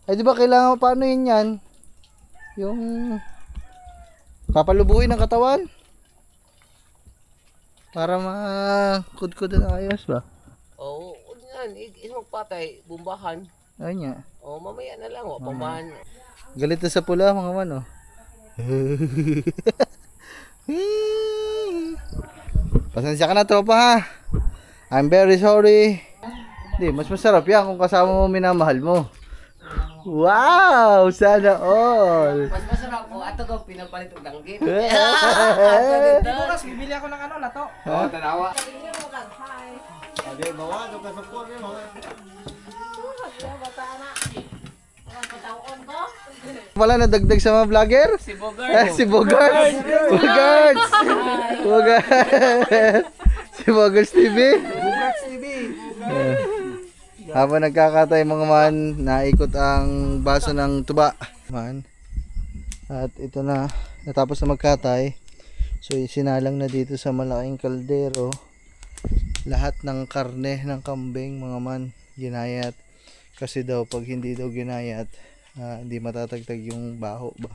Ay di ba kailangan paano yun yan? Yung papalubuin ng katawan para makudkod na ayos ba? Oo, yan. Magpatay, bumbahan. Ayun nga. O, mamaya na lang. O, pamahan. Galit na sa pula mga man oh. Pasensya ka na tropa ha. I'm very sorry. Hindi, mas masarap yan kung kasama mo minamahal mo. Wow! Sana all! Mas masarap po. Ato ko, pinapalit ng danggit. Bukas, bibili ako ng ano, lato. Oo, tanawa. Wala nadagdag sa mga vlogger? Si Bogart. Si Bogart! Bogart! Bogart! Si Bogart TV! Bukas, TV. Habang nagkakatay mga man, naikot ang baso ng tuba man. At ito na, natapos na magkatay. So isinalang na dito sa malaking kaldero lahat ng karne ng kambing mga man, ginayat. Kasi daw pag hindi daw ginayat, hindi matatagtag yung baho ba.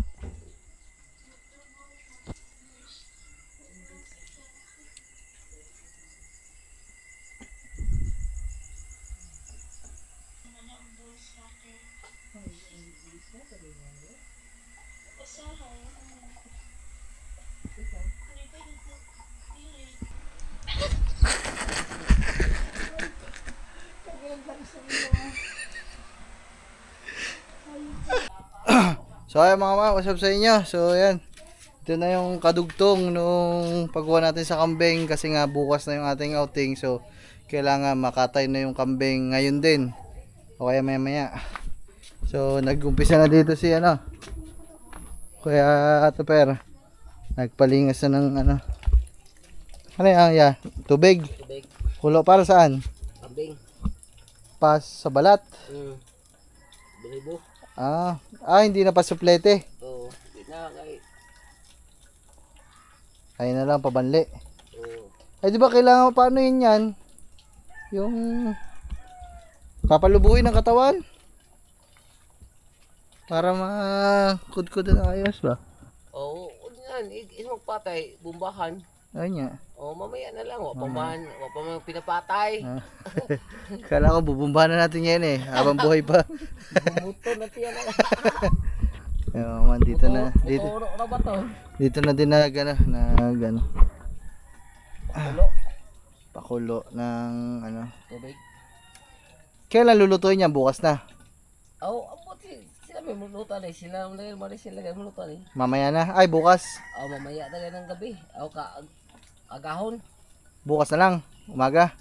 So ayan mga ma, what's up sa inyo? So ayan, ito na yung kadugtong nung pagkuha natin sa kambing. Kasi nga bukas na yung ating outing. So kailangan makatay na yung kambing ngayon din, o kaya maya maya. So nag-umpisa na dito si ano, Kuya Atoper. Nagpalingas na ng ano yan, yeah, tubig. Tubig. Kulo para saan? Kambing. Pas sa balat. Balibo. Hindi na pa suplete. Oo. Hindi na kay. Ayun na lang pabanli. Oo. Ay di ba kailangan paano yun yan? Yung papalubuin ng katawan para makudkod na ayos ba? Oo, yan. Magpatay, bumbahan. Ayun nga. O, mamaya na lang. O, pamahan. O, pamahan pinapatay. Kala ko bubumbahan na natin yan eh, habang buhay pa. Bumuto na tiyan na. Ayun man, dito na ba to? dito na din na gano Tulo. pakulo ng ano. Tubig. Kailan lulutuin yan? Bukas na? Oo, abot sila may mulutan eh. Sila may mulutan eh. Mamaya na? Ay bukas. O, mamaya na ng gabi. O, agahon. Bukas na lang, umaga.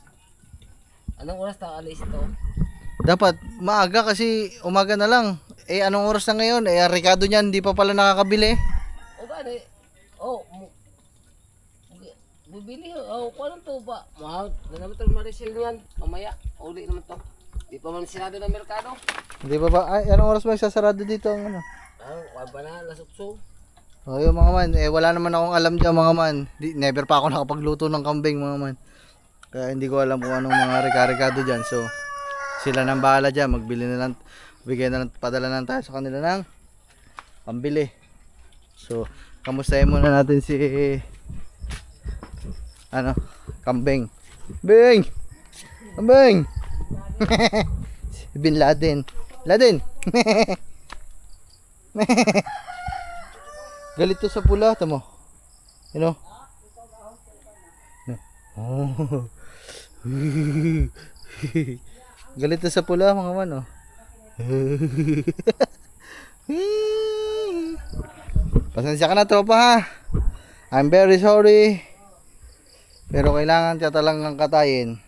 Anong oras ta alis ito? Dapat maaga kasi umaga na lang. Eh anong oras na ngayon? Eh Ricardo niyan hindi pa pala nakakabili. O, gani. O, bibili. O, kung anong to ba? Mahal. Na naman ito marisil niyan. Mamaya. Uli naman to. Di pa man sinado ng merkado. Hindi pa ba? Ay, anong oras ba sasarado dito ang ano? Wag ba na, lasukso. O yun mga man, eh wala naman akong alam dyan mga man. Never pa ako nakapagluto ng kambing mga man. Kaya hindi ko alam kung anong mga rika-rikado dyan. So, sila nang bahala dyan. Magbili na lang, bigay na lang, padala na tayo sa kanila ng pambili. So, kamustahin muna natin si ano, kambing. Bing! Kambing! Si Bin Laden. Laden! Galit to sa pula, tamo. You know? Oh. Galit to sa pula mga man, oh. Pasensya ka na tropa ha. I'm very sorry. Pero kailangan tiyatalang ng katayin.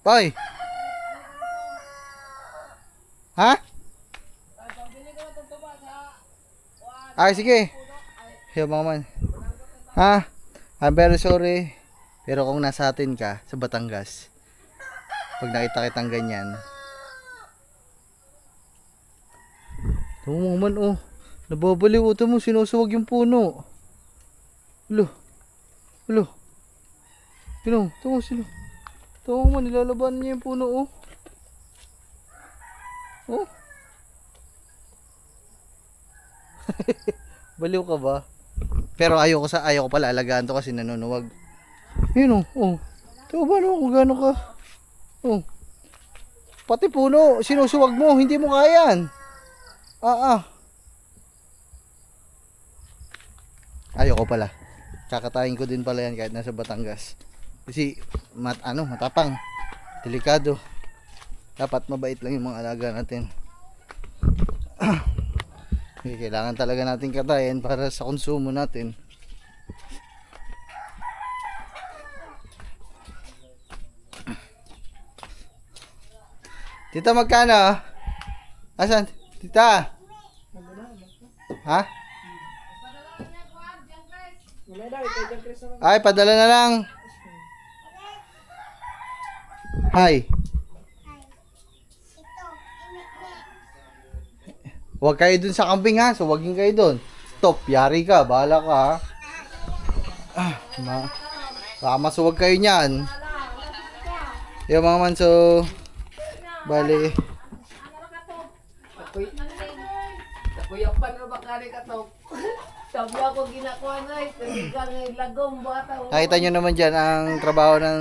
Toy! Ha? Ay sige. Yo mga man. Ha? I'm very sorry. Pero kung nasa atin ka sa Batangas, pag nakita kitang ganyan, ito mo man oh, nababaliw ito mo, sinusuwag yung puno. Ulo. Ulo. Ito mo sino. Ito mo, nilalaban niya yung puno oh. Oh. Baliw ka ba? Pero ayaw ko pala alagaan to kasi nanunuwag. Yun oh. Ito ba no kung gano'n ka? Oh. Pati puno, sinusuwag mo, hindi mo kayan. Ayaw ko pala. Kakatayin ko din pala yan kahit nasa Batangas. Kasi matapang. Delikado. Dapat mabait lang yung mga alaga natin. Kailangan talaga natin katayin para sa konsumo natin. Tita, magkano? Asan? Tita? Ha? Ay, padala na lang. Hi. Huwag kayo dun sa kambing ha. So, huwagin kayo dun. Stop. Yari ka. Bahala ka ha. Baka masuwag kayo niyan. Yung mga manso. Bali. Nakuyapan na ba kari ka to? Sabi ako ginakuha na tagigang lagom bata. Nakita nyo naman dyan ang trabaho ng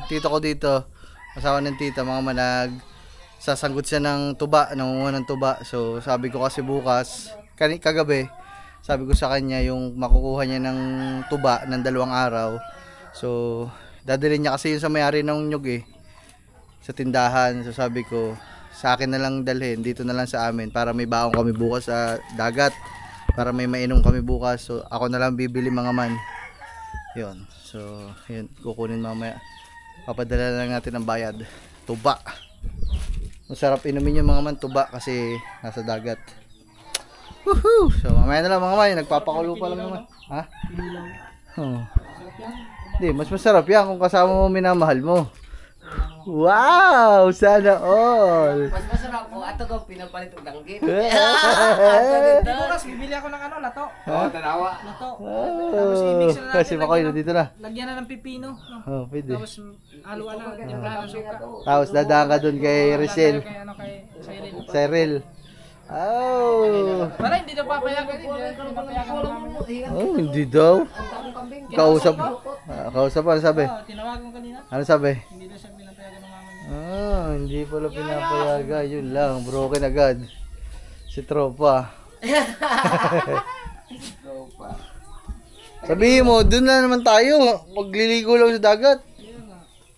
tito ko dito. Asawa ng tita, mga manag. Sasanggot siya ng tuba, nangunguha ng tuba. So sabi ko kasi bukas, kagabi, sabi ko sa kanya yung makukuha niya ng tuba ng 2 araw. So dadalhin niya kasi yun sa may-ari ng nyug sa tindahan. So sabi ko, sa akin na lang dalhin, dito na lang sa amin para may baong kami bukas sa dagat. Para may mainom kami bukas. So ako na lang bibili mga man. Yun. So yun, kukunin mamaya. Papadala na lang natin ang bayad. Tuba. Masarap inumin yung mga man tuba kasi nasa dagat. Woohoo! So mamaya na lang mga man. Nagpapakulo pa lang naman. Ha? Oh. Hindi, mas masarap yan kung kasama mo minamahal mo. Wow! Sana all! Mas masarap ko. Ato ko pinapalit og danggit. Bukas bibili ako ng lato. Tanawa. Lato. Oh, Tapos i-mix na natin. kasi makoy dito na. Lagyan na ng pipino. No? Oh, pwede. Tapos haluan na. Timplahan ng suka. Tapos dadaan ka dun kay Rachel. Kay Cyril. Cyril. Oh! Para hindi na papayagan. Oh, hindi daw. Kausap. Kausap ano sabi? Tinawagan ko kanina. Ano sabi? Hindi na siya pinapayagan ng mama niya. Hindi pala pinapayaga. Yun lang. Broken agad. Si Tropa. Sabihin mo, dun na naman tayo. Magliligo lang sa dagat.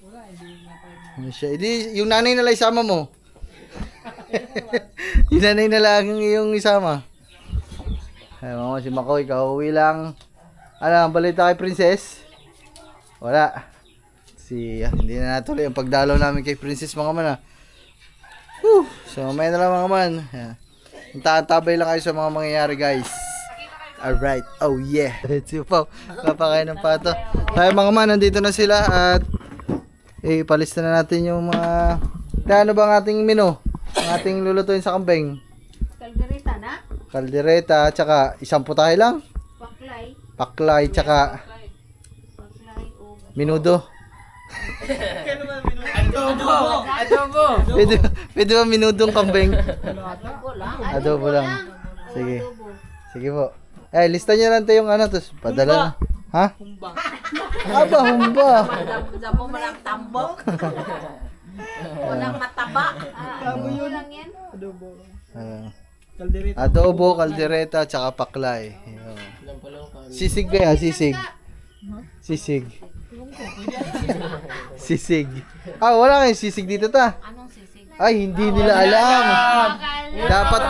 Wala, hindi napayagan. Ano siya? Hindi, yung nanay na lang isama mo. Yung nanay na lang yung isama. Ay, mama, si Makoy, kauwi lang. Ano, ang balita kay Princess? Wala. Hindi na natuloy ang pagdalaw namin kay Princess mga man. Whew. So, mamaya na lang mga man. Tabay lang kayo sa mga mangyayari guys. Alright. Oh yeah. Let's go po. Papakain ng pato. Kaya mga man, nandito na sila at ipalista na natin yung mga... Ano ba ang ating menu? Ang ating lulutuin sa kambing? Kaldereta na? Kaldereta, tsaka isang putahe lang. Paklay. Paklay, tsaka Paklay o... minudo. Adobo. Pwede ba minudong kambing? Adobo lang. Adobo lang. Sige. Adobo. Sige po. Lista nyo lang tayo yung tapos padala na. Ha? Humbang. Aba, humba. Damo mo lang tambok. Walang mataba. Adobo lang yan. Kaldereta. Adobo, kaldereta, tsaka paklay. Yun. Sisig kaya, sisig. Sisig. Sisig. Wala kayong sisig dito ta. Anong sisig? Ay, hindi nila alam. Dapat,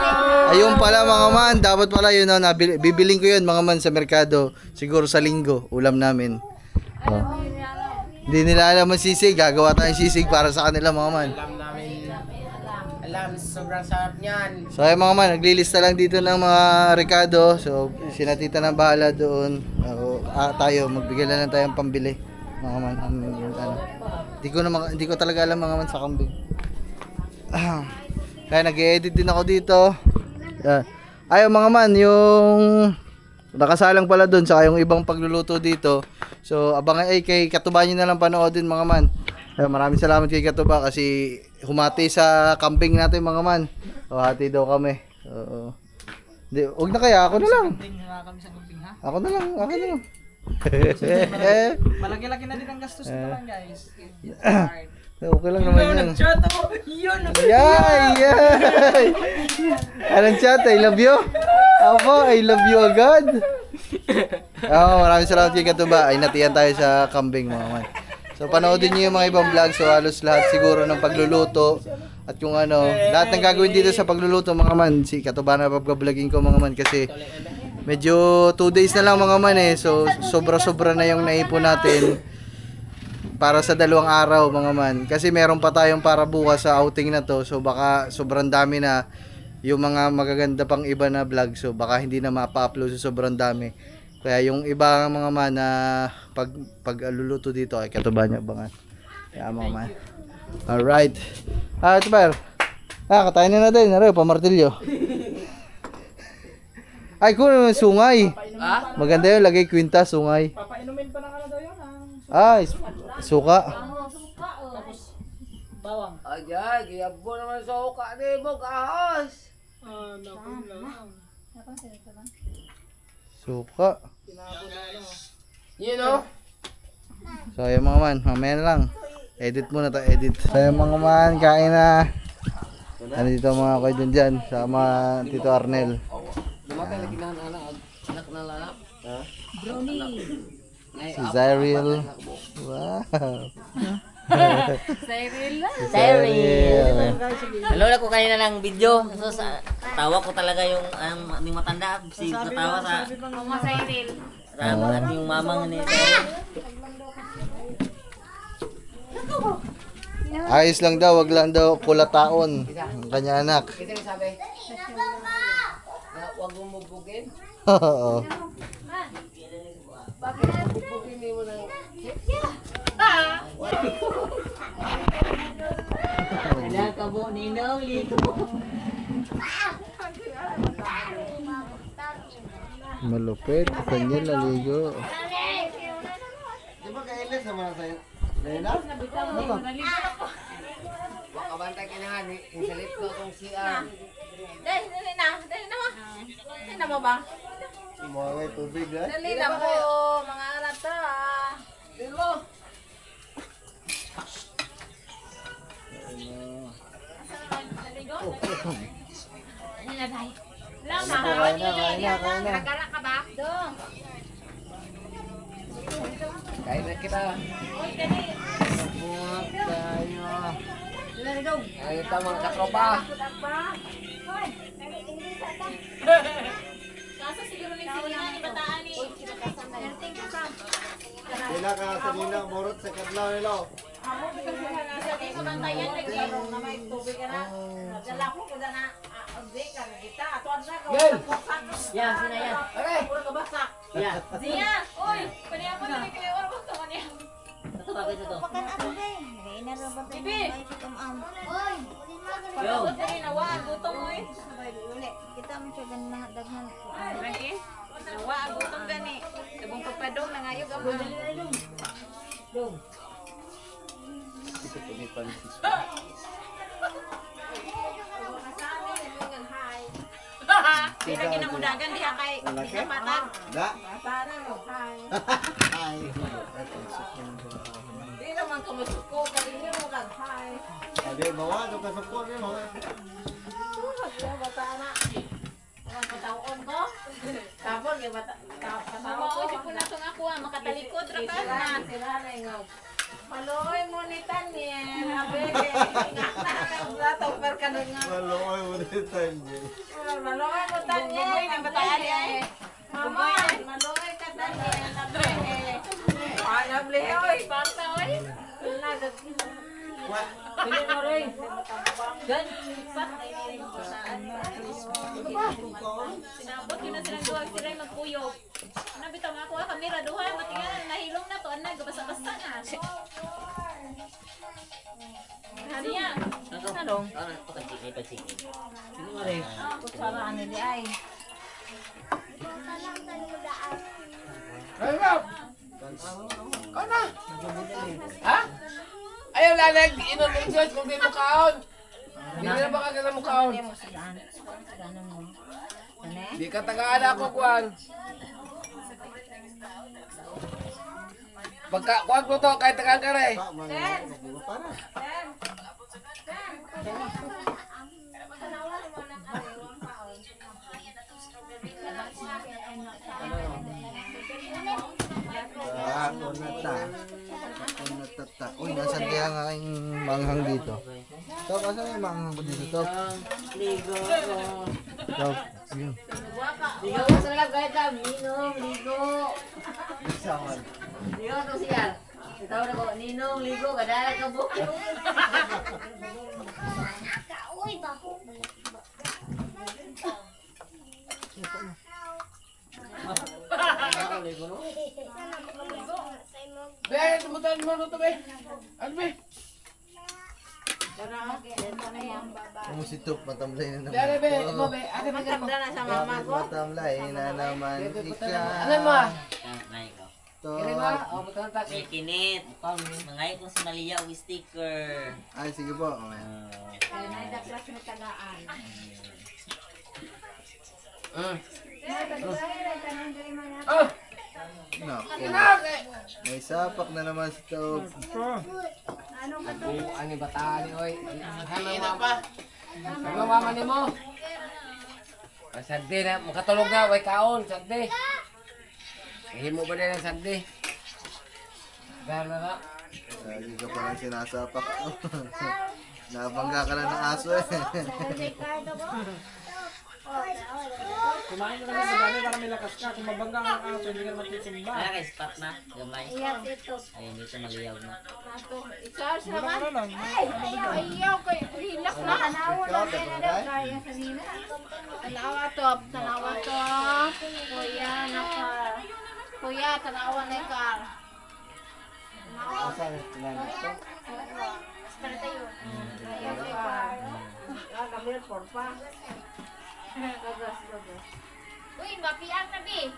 ayun pala mga man, dapat pala yun, bibiling ko yun mga man sa merkado. Siguro sa linggo, ulam namin. Hindi nila alam ang sisig, gagawa tayong sisig para sa kanila mga man. Alam, sobrang sarap niyan. So ay mga man, naglilista lang dito ng mga rekado. So sinatita na bahala doon. Tayo, magbigay lang tayong pambili. Mga man, hindi ko talaga alam mga man sa kambing. Kaya nag-edit din ako dito. Ayaw mga man, yung nakasalang pala doon saka yung ibang pagluluto dito. So abangan kay Katuba nyo na lang panoodin mga man. Maraming salamat kay Katuba kasi humati sa kambing natin mga man. Hati daw kami. Hindi, huwag na kaya. Ako na lang. Kambing na kami sa kambing ha. Ako na lang. Ako na lang. Malaki-laki na din ang gastos nito lang guys. Okay lang naman yan. Chat ako. Yun. Yay! Anong chat? I love you? Apo, I love you agad. Maraming salamat kay Katuba. Ay natiyan tayo sa kambing mga man. So panoodin niyo yung mga ibang vlog. So halos lahat siguro ng pagluluto. At yung ano, lahat ng gagawin dito sa pagluluto mga man. Si Katuba na pag-vlogging ko mga man kasi medyo 2 days na lang mga man eh. So sobra-sobra na yung naipon natin para sa 2 araw mga man. Kasi meron pa tayong para bukas sa outing na to. So baka sobrang dami na yung mga magaganda pang iba na vlog. So baka hindi na mapa-upload sa sobrang dami. Kaya yung iba mga man na pag-aluluto dito ay Katuba niya abangan. Kaya mga man. Alright. Ito ba? Katayin na natin. Ano, pamartilyo. Ay, kung sungay. Maganda yun, lagay kwinta, sungay. Papainumin pa na daw yun. Ay, suka. Bawang. Ayan, giyabo naman sa uka ni mo, kahos. Naku lang. Suka. You know? So, yung mga man, mamaya na lang. Edit muna ta, edit. So, yung mga man, kain na. Ano dito mga kayo dyan, sama Tito Arnel. Lumatay lagi na anak na lalap. Si Zyril. Wow. Cyril. Nalola ko kanina ng video. So, tawa ko talaga yung yung matanda. Si natawa sa at yung mamang ni Cyril. Ayos lang daw, wag lang daw kulataon ang kanya anak. Kita yung sabi. Huwag mong bubugin. Oo. Bakit bubugin mo ng... Wala ka po ninong lito. Malupit, kanya laligo. Di ba kailis naman sa'yo? Lena? Makabantay ka na nga, insalit ko itong CR. Dali na mo ba? Mga ngay tubig ha? Dali na po, mga anak to ah. Dilo! Ano na tayo? Lang Kain na, kain na, kain na. Nagala ka ba? Dong. Kain na kita. Buhat tayo. Ayun ta mga katropa. Kaso siguro ni Silina ni Bataan ni. Sila ka sa nilang morot sa kadlaw nila. Amo kasi sa di ko bantayan nagkaroon na may tubig ka na. Dala ko ko na update ka kita. Ato sa ko. Yan, sina yan. Okay. Puro ka basak. Yan. Zia, oy, pwede ako na may kaya oras ko niya. Ito ba ito? Bibi. Oy, Yo. Dali na wa gutom mo eh. kita mo siya ganun na daghan. Lagi. Nawa gutom gani. Dabong pagpadong na ngayo gamay. Sila ginamudagan diha kay diha patag. Da? Para mo hay. Ay. Di naman ka masuko kay niyo mo kag hay. Adi bawa do ka support ni mga. Suhat ya bata na. Ang pataon ko. Tapos yung bata pataon ko. Mao po na tong ako makatalikod ra ka na. Sila na ingaw. Maloy mo ni Tanya, abege. Lato per ka nga. Maloy mo din tayo. Maloy mo Tanya, ang bataan eh. Mama, maloy ka Tanya, abege. Ana bleoy, parta oy. Nagad. Pili mo rin. Gan, pat na ini ko saan. Sinabot yun na silang duwag sila magpuyog. Nabitaw nga ako ang kamera duha, matingan nahilong na to, anag basta-basta na. Haniya. Ano? Ano? May pagsingin. Sino nga rin? Kutsara ano di ay. Ay, Rob! Kau na! Ha? Ayaw lalag, inon ng Diyos kung di mo kaon. Hindi na ba kagala mo kaon? Mo sigaan. Sigaan mo. Ano? Di ka tagaan ako, Kwan. Pagka, Kwan ko to, kahit tagaan ka rin. Para. Ako na ta. Uy, nasan kaya ang aking manghang dito? Top, asan yung manghang ko dito, Top? Ligo. Top, yun. Ligo mo sa lab kahit lang. Ninong, ligo. Ligo to siya. Itaw na ko, Ninong, ligo. Kadala ka po. Uy, bako. Be, tumutan mo to, be. Ano, be? Kung si Top, matamlay na naman. Dere, be. Mo, be. Ate, maganda mo. Ganda na sa mama Bakit ko. matamlay na naman ikaw? Ano mo? Nay ko. Kiri mo? O, buto ng taki. May kinit. Mangay kong si Malia o sticker. Ay, sige po. Ay, naidaklas na tagaan. Oh! Naku, may sapak na naman si Top. Bukan ni bataan ni, oy. Hina pa. Ano mama ni mo? Sagdi na, makatulog na, way kaon, sagdi. Himo ba din ang sagdi? Dahil na na. Lagi ka pa lang sinasapak. Nabangga ka lang ng aso eh. Kumain ka naman madami para may lakas ka. Kung mabangga ang aso, hindi ka naman titimba. Kaya kay spot na. Gamay. Yes, ito. Ayun dito maliyaw na. I-charge Wala naman. ka na lang. Ayaw ko. Hilak na. Tanawa lang kaya na daw kaya sa nila. Tanawa to. Tanawa to. Kuya, naka. Kuya, tanawa na ka. Para tayo. Uy, mapiang na, Bi.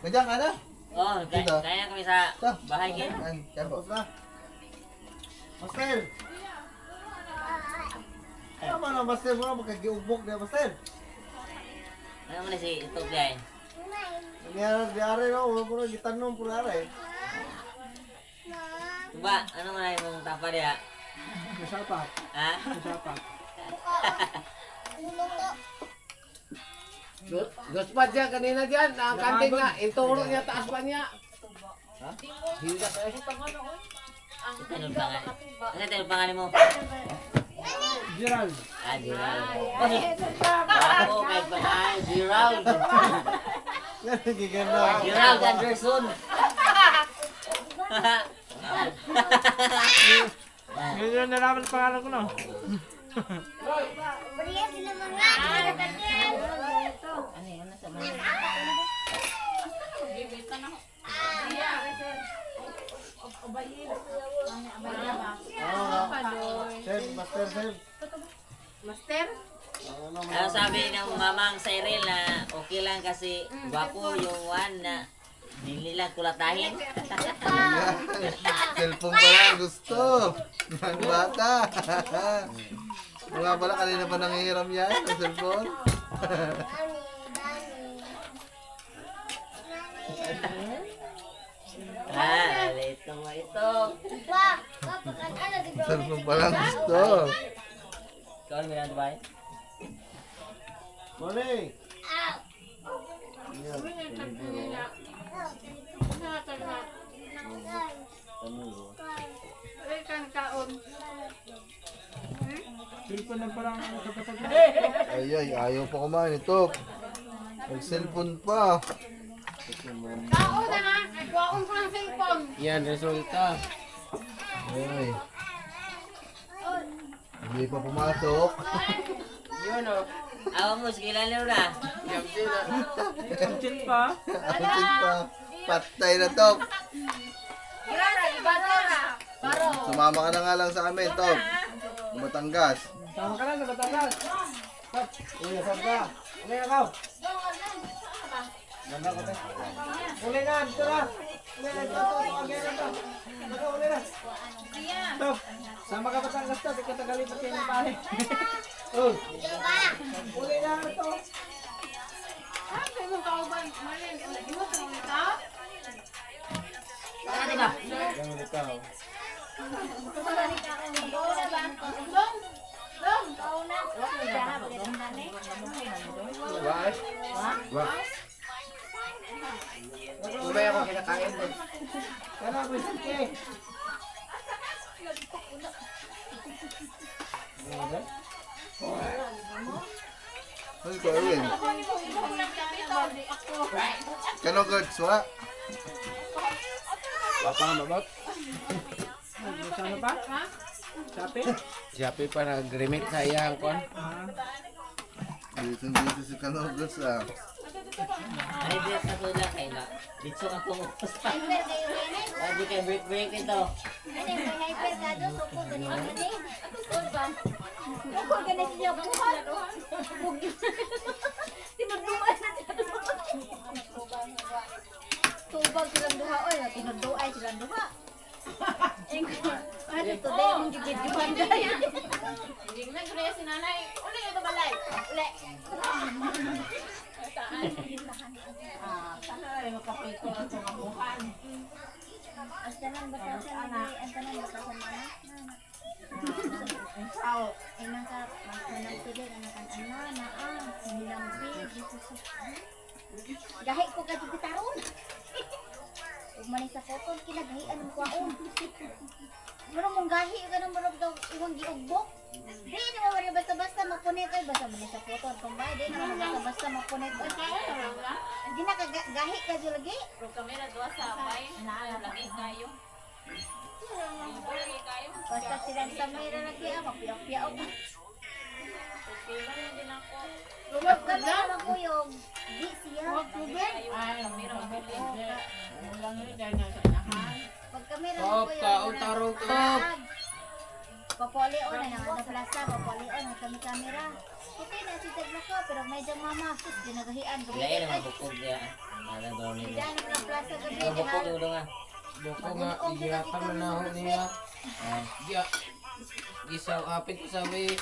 Nandiyan ka na? Oh, Dito. kaya kami sa bahay kayo. Ay, kaya po. Master! Ano man ang master mo na magkagiugbok na master? Ano mo na si ito guys? Nangyari na, wala po na gitanong po na rin. Diba, ano mo na yung tapa niya? Masapak. Ha? Masapak. Gospat siya kanina dyan, ang kanting nga, ituro niya, taas pa niya. Hindi ka Tanong pangalan. Ano tanong pangalan mo? Gerald. Ah, Gerald. Ako kay pangalan, Gerald. Nagiganda. Gerald Anderson. Ngayon na nalaman ang pangalan ko na. Bariya sila mga. Ano yun? Nasa mga? Sir, master, sir. Master? Ano sabi ng mamang Cyril na okay lang kasi gwapo yung one na nililang kulatahin. Cellphone pa lang gusto. Ang bata. Mga pala kanina pa nangihiram yan ang cellphone. Ah, ito mo ito. Cellphone pa lang gusto. Ikaw ano ba ba? Morning. Cellphone lang parang kapatid. Ay, ayaw pa kumain ito. Mag-cellphone pa. Kao na nga. Nagwaon ko ng cellphone. Yan, resulta. Ay. Hindi pa pumasok. Yun o. Awa mo, sige lang na. Chin pa. Atin pa. Patay na to. Kirara, iba na. Paro. Sumama ka na nga lang sa amin, Top. Batangas. Tama ka na sa Batangas. Uy, saan ka? Uli na ka. Ganda ko tayo. Uli na, dito na. Uli na, dito. Uli na. Stop. Sama ka Batangas to, di ka tagalipat kayo ng pare. Oh. Uli na ano to. Ano ba? Ganun ito. Wais. Wais. Kumaya ako kinakain din. Kala ko sige. Ay, ko Erwin. Kano guards, wala? Papa nga babot. Sama pa? Sapi? Siyapi pa nag-remake sa iyang kon. Dito si Kano guards ah. Ay, di sa tula kay na. Dito ka pumupos pa. Hyper kayo rin eh. Lagi kay break ito. Ano yung may hyper ka doon? Suko ganyan ka din. Suko ganyan siya buhat. Tinuduan na siya. Tubag silang duha. Oy, tinuduan silang duha. Ano today yung gibidyohan guys? Hindi na gulay si nanay. Uli ito balay. Uli. Ang tanan ba sa anak? Ang tanan ba sa anak? Ay nasa managpili na nakan ana nilambi gahi ko ka gitaron. Ug man sa photo kinagahian ang kwaon. Pero mong gahi ka nang marog daw iwang giugbok. Di mo wala basta-basta mapunit ay basta man sa photo kung ba di mo basta-basta mapunit. Di na ka gahi ka jud lagi. Pero kamera dua sa bay. Lagi kayo. Lagi kayo. Basta sila sa mayra lagi mapiyak-piyak. Okay lang din ako. Lumab kami lang kuyog. Di siya. Ay, kamera mabili. Pag kami lang Top, kuyog. kaon tarong top. Papolion na naman plaza, papolion na kami kamera. Puti na si Tagla ko, pero medyo mama, sus, ginagahian. Ilay na mabukog niya. Ano daw nila. Diyan ang plaza gabi, Mabukog yung nga. Buko nga, igirapan mo na ako niya. Giya. Gisaw apit ko sabi.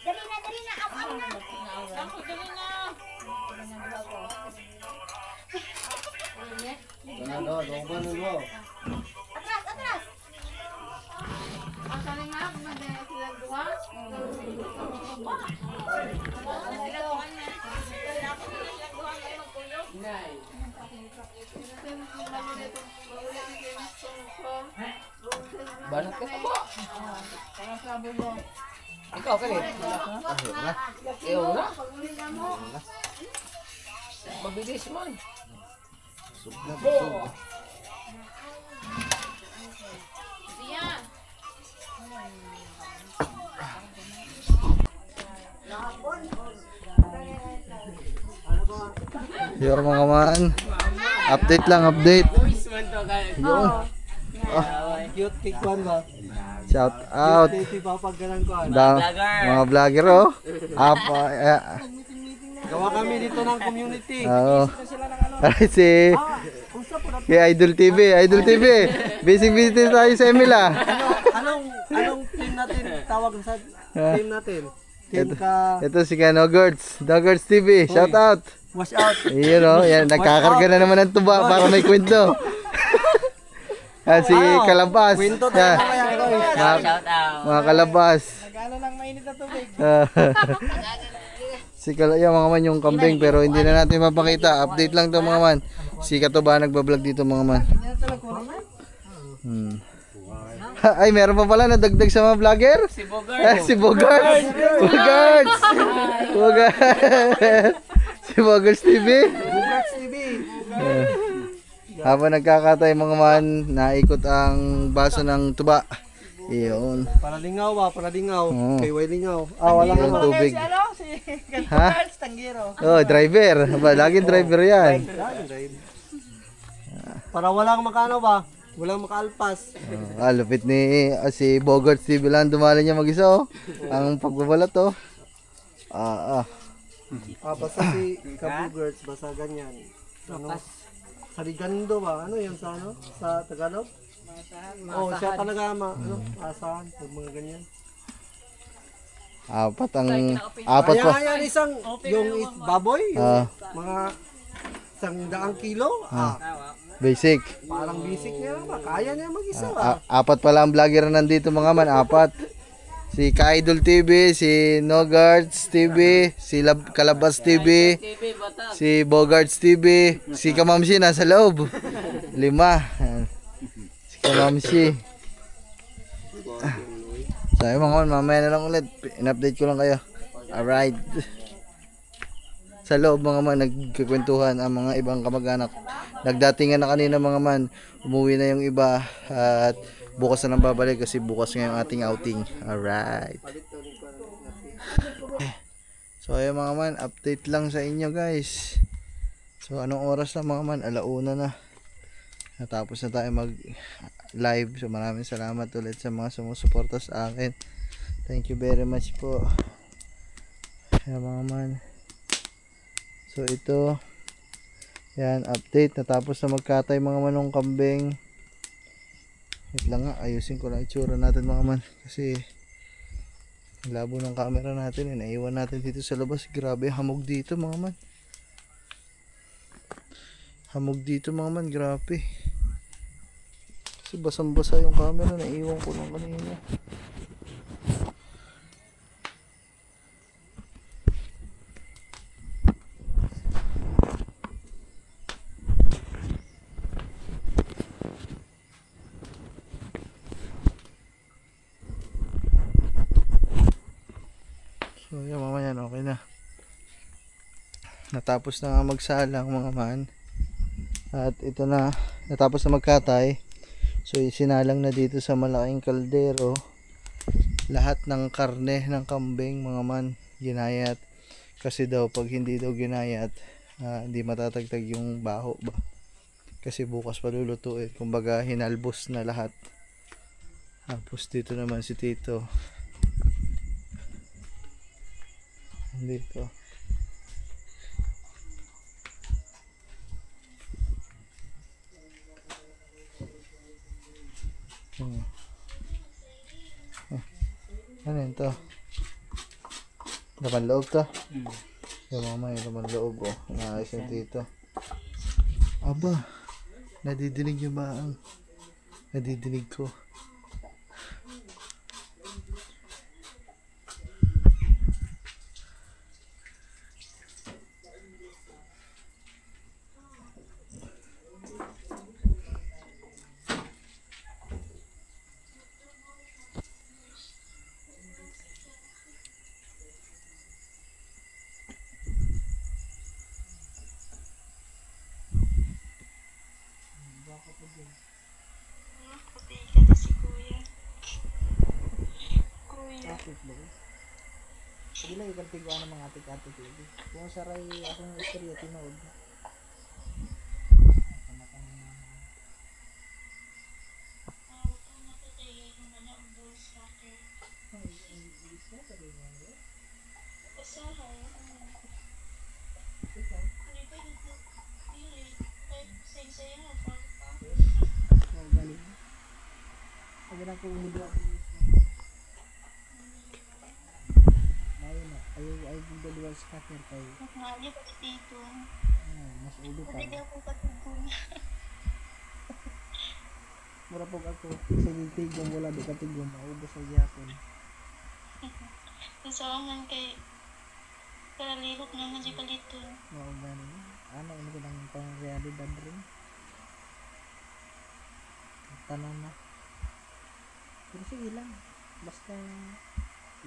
Dali na, am na. Ako dali na. Ano do, doon mo. Atras. Asa na nga, madaya sila duha. Sila duha na. Ako sila duha na magkuyog. Nay. Banat ka ba? Ikaw ka rin. Ewan na. Mabilis man. Siya. Here mga man. Update lang, update. Yun. Cute pick one ba? Shout out. Hindi papagalan ko. Mga vlogger oh. Gawa kami dito ng community. Oo. Sila ng ano. Ay si kay Idol TV, Idol TV. Busy tayo sa Emila. Anong team natin tawag sa team natin? Team ka Ito si Kano Girls, Doggers TV. Shout out. wash out. Ayun oh, yan nagkakarga na naman ng tuba para may kwento. At si Kalabas. Kwento Yan. tayo kaya ito. Shout out. Mga Kalabas. Nagano lang mainit na tubig. Yung mga man yung kambing pero hindi na natin mapakita. Update lang to mga man. Si Katuba nagbablog dito mga man. Ay, meron pa pala nadagdag sa mga vlogger. Si Bogart. Si Bogart. Si Bogart TV. Bugat TV. Habang nagkakatay mga man, naikot ang baso ng tuba. Iyon. Para lingaw ba? Para lingaw. Oo. Kay Way lingaw. Wala Yung tubig. Si Ha? Tanggiro. Oh, driver. Aba, laging driver yan. Para walang makano ba? Walang makaalpas. Lupit ni si Bogart TV lang. Dumali niya mag-isa oh. Ang pagbabalat oh. Basta si Kabugers, basta ganyan. Ano? Sarigando ba? Ano yun sa ano? Sa Tagalog? Oo, siya talaga asahan. Pag mga ganyan. Apat Kaya pa. nga yan isang, yung baboy, Ah, mga 100 kilo. basic. Parang basic niya ba? Kaya niya mag-isa ba? Apat pala ang vlogger na nandito mga man, apat. Si Ka-Idol TV, si Nogards TV, si Kalabas TV, si Bogarts TV, si Kamamsi nasa loob. 5. Si Kamamsi. So ayun mga man, mamaya na lang ulit. In-update ko lang kayo. Alright. Sa loob mga man, nagkikwentuhan ang mga ibang kamag-anak. Nagdatingan na kanina mga man. Umuwi na yung iba at bukas na nang babalik kasi bukas ngayong ating outing. Alright. So ayun mga man, update lang sa inyo guys. So anong oras na mga man? 1:00 na. Natapos na tayo mag live. So maraming salamat ulit sa mga sumusuporta sa akin. Thank you very much po. Ayan mga man. So ito. Yan, update. Natapos na magkatay mga manong kambing. Wait lang nga, ayusin ko lang itsura natin mga man. Kasi labo ng camera natin. Naiwan natin dito sa labas. Grabe, hamog dito mga man. Hamog dito mga man, grabe. Kasi basang-basa yung camera. Naiwan ko lang kanina. So yun mamaya okay na. Natapos na nga magsalang mga man. At ito na, natapos na magkatay. So isinalang na dito sa malaking kaldero lahat ng karne ng kambing mga man, ginayat. Kasi daw pag hindi daw ginayat, hindi matatagtag yung baho ba. Kasi bukas palulutuin. Kumbaga hinalbos na lahat. Tapos dito naman si Tito. Dito. Ano yun to? Laman loob to? Yung mamaya laman loob oh. Naayos yung Tito. Aba, nadidinig nyo ba ang nadidinig ko? Sige lang, ikan tigwa ng mga atik-atik. Kung saray akong istorya, tinood. Sabi lang ko umudwa. Ay dalawa scatter tayo. Ngali pa dito. Mas ulo pa. Hindi ako katugong. Mura po ako sa litig yung wala di katigong maubos sa yapon. Nasawangan kay kalihok naman si kalito. Maugani. Ano ko lang pang realidad rin. Tanan na. Pero sige lang. Basta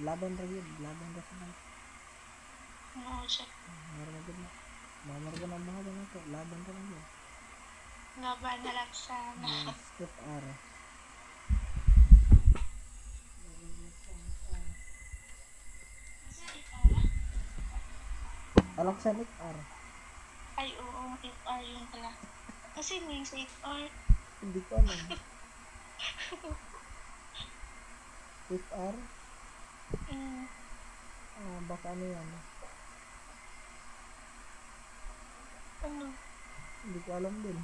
laban ra yun. Laban ra sa Oo siya. maragod na. Maragod na mga ba na to. Laban ra lang yun. Laban na lang sana. Step R. Alak sa R. Ay oo, FR yun pala. Kasi may sa FR. Hindi ko alam. FR? Baka ano yan? Ano? Hindi ko alam din.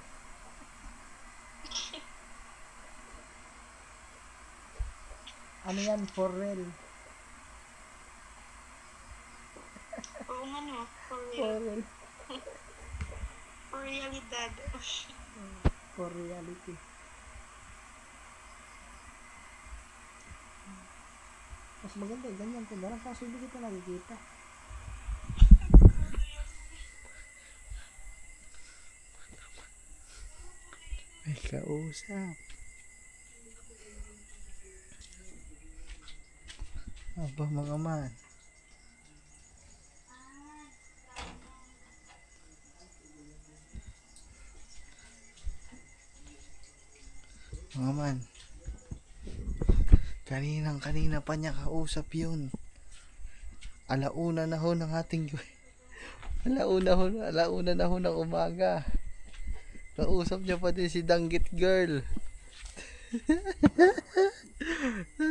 Ano yan? For real. Oo nga no, for For real. real. For realidad. For reality. Mas maganda ganyan kung meron kaso hindi kita nakikita. May kausap. Aba mga man. Mga man. Kanina pa niya kausap yun. Alauna na ho ng ating alauna na ho ng umaga. Kausap niya pa din si Danggit Girl.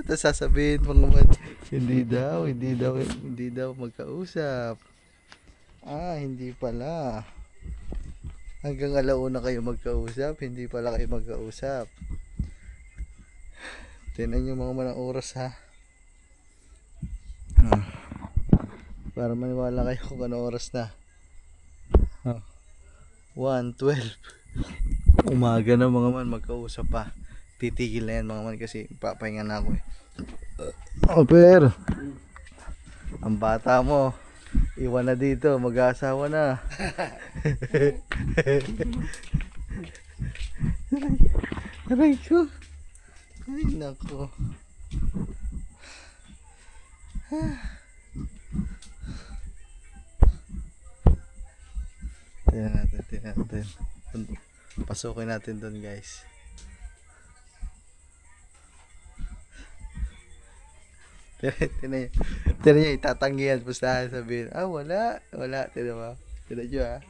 Tapos sasabihin mga man, hindi daw magkausap. Hindi pala. Hanggang alauna kayo magkausap, hindi pala kayo magkausap. Tingnan nyo mga manang oras ha. Para maniwala kayo kung ano oras na. 1:12. Umaga na mga man, magkausap pa. Titigil na yan mga man kasi papahinga na ako eh. Pero ang bata mo iwan na dito, mag-aasawa na. Aray ko. Ay nako. Tingnan natin. Pasukin natin doon guys. Tingnan nyo, itatanggihan. Pustahan sabihin, wala. Tingnan mo. Tingnan nyo ha.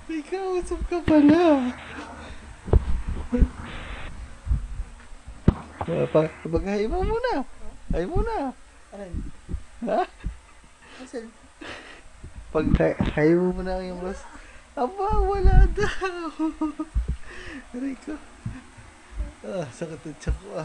May kausap ka pala. Pag-hay mo muna. Hay muna. Ha? Pag-hay mo muna yung boss. Aba, wala daw. Aray ko. Sakit ang tiyak ko